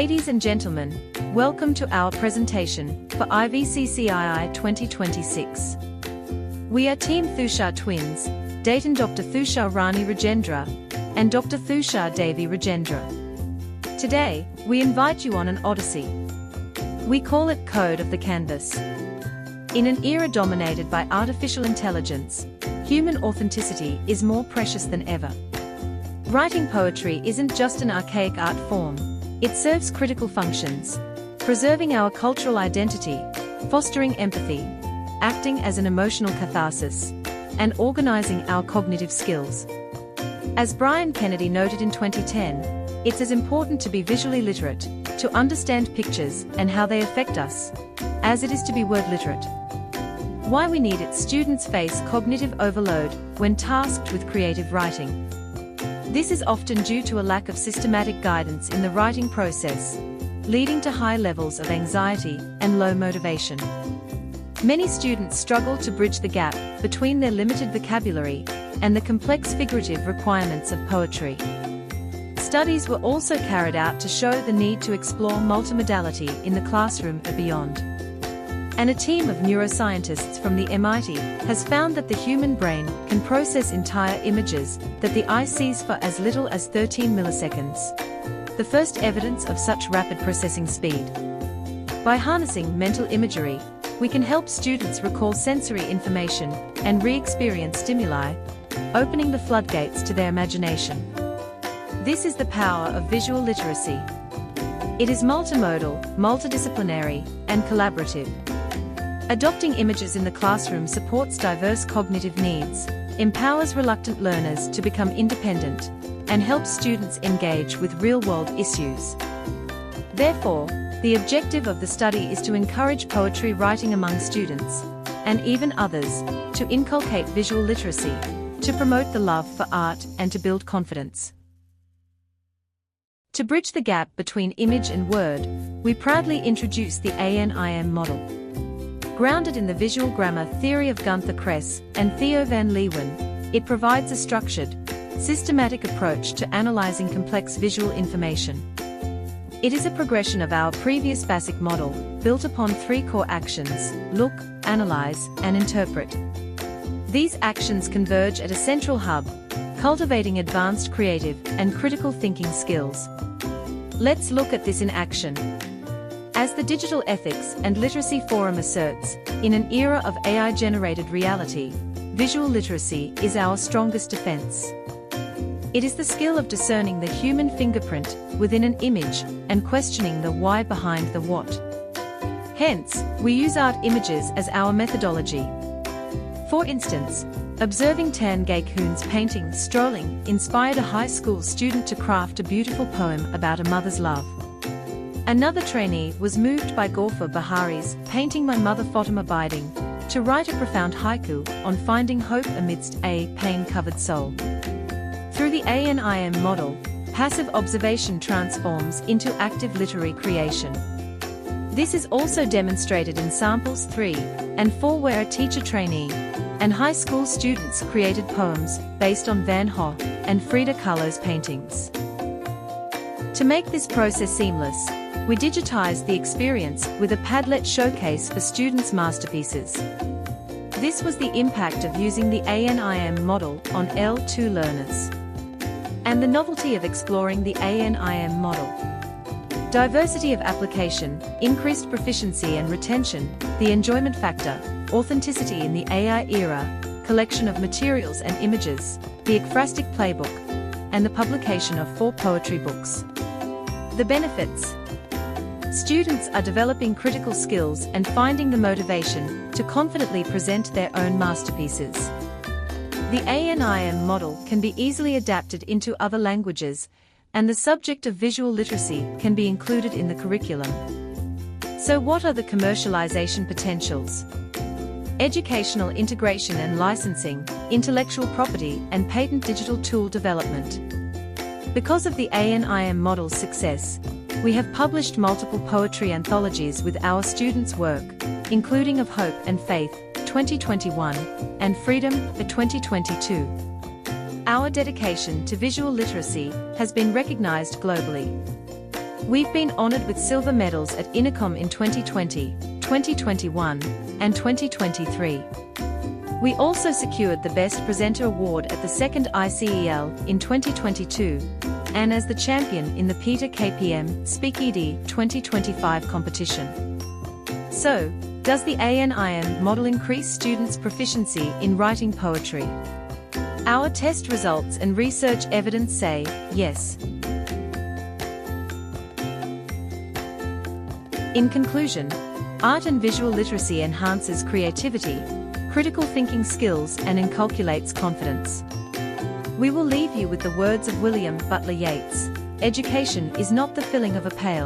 Ladies and gentlemen, welcome to our presentation for IVCCII 2026. We are Team Thusha twins, Dayton Dr. Thusha Rani Rajendra, and Dr. Thusha Devi Rajendra. Today, we invite you on an Odyssey. We call it Code of the Canvas. In an era dominated by artificial intelligence, human authenticity is more precious than ever. Writing poetry isn't just an archaic art form, it serves critical functions, preserving our cultural identity, fostering empathy, acting as an emotional catharsis, and organizing our cognitive skills. As Brian Kennedy noted in 2010, it's as important to be visually literate, to understand pictures and how they affect us, as it is to be word literate. Why we need it: students face cognitive overload when tasked with creative writing. This is often due to a lack of systematic guidance in the writing process, leading to high levels of anxiety and low motivation. Many students struggle to bridge the gap between their limited vocabulary and the complex figurative requirements of poetry. Studies were also carried out to show the need to explore multimodality in the classroom and beyond. And a team of neuroscientists from the MIT has found that the human brain can process entire images that the eye sees for as little as 13 milliseconds. The first evidence of such rapid processing speed. By harnessing mental imagery, we can help students recall sensory information and re-experience stimuli, opening the floodgates to their imagination. This is the power of visual literacy. It is multimodal, multidisciplinary, and collaborative. Adopting images in the classroom supports diverse cognitive needs, empowers reluctant learners to become independent, and helps students engage with real-world issues. Therefore, the objective of the study is to encourage poetry writing among students, and even others, to inculcate visual literacy, to promote the love for art and to build confidence. To bridge the gap between image and word, we proudly introduce the ANIM model. Grounded in the visual grammar theory of Gunther Kress and Theo van Leeuwen, it provides a structured, systematic approach to analyzing complex visual information. It is a progression of our previous basic model, built upon three core actions: look, analyze, and interpret. These actions converge at a central hub, cultivating advanced creative and critical thinking skills. Let's look at this in action. As the Digital Ethics and Literacy Forum asserts, in an era of AI-generated reality, visual literacy is our strongest defense. It is the skill of discerning the human fingerprint within an image and questioning the why behind the what. Hence, we use art images as our methodology. For instance, observing Tan Gay Koon's painting Strolling inspired a high school student to craft a beautiful poem about a mother's love. Another trainee was moved by Gaufar Bahari's painting My Mother Fatima Biding to write a profound haiku on finding hope amidst a pain-covered soul. Through the ANIM model, passive observation transforms into active literary creation. This is also demonstrated in samples 3 and 4, where a teacher trainee and high school students created poems based on Van Gogh and Frida Kahlo's paintings. To make this process seamless, we digitized the experience with a Padlet showcase for students' masterpieces. This was the impact of using the ANIM model on L2 learners. And the novelty of exploring the ANIM model. Diversity of application, increased proficiency and retention, the enjoyment factor, authenticity in the AI era, collection of materials and images, the ekphrastic playbook, and the publication of 4 poetry books. The benefits: students are developing critical skills and finding the motivation to confidently present their own masterpieces. The ANIM model can be easily adapted into other languages, and the subject of visual literacy can be included in the curriculum. So what are the commercialization potentials? Educational integration and licensing, intellectual property and patent digital tool development. Because of the ANIM model's success, we have published multiple poetry anthologies with our students' work, including Of Hope and Faith, 2021, and Freedom, 2022. Our dedication to visual literacy has been recognized globally. We've been honored with silver medals at INICOM in 2020, 2021, and 2023. We also secured the Best Presenter Award at the second ICEL in 2022, and as the champion in the Peter KPM Speakeasy 2025 competition. So, does the ANIM model increase students' proficiency in writing poetry? Our test results and research evidence say yes. In conclusion, art and visual literacy enhances creativity, critical thinking skills, and inculcates confidence. We will leave you with the words of William Butler Yeats: "Education is not the filling of a pail.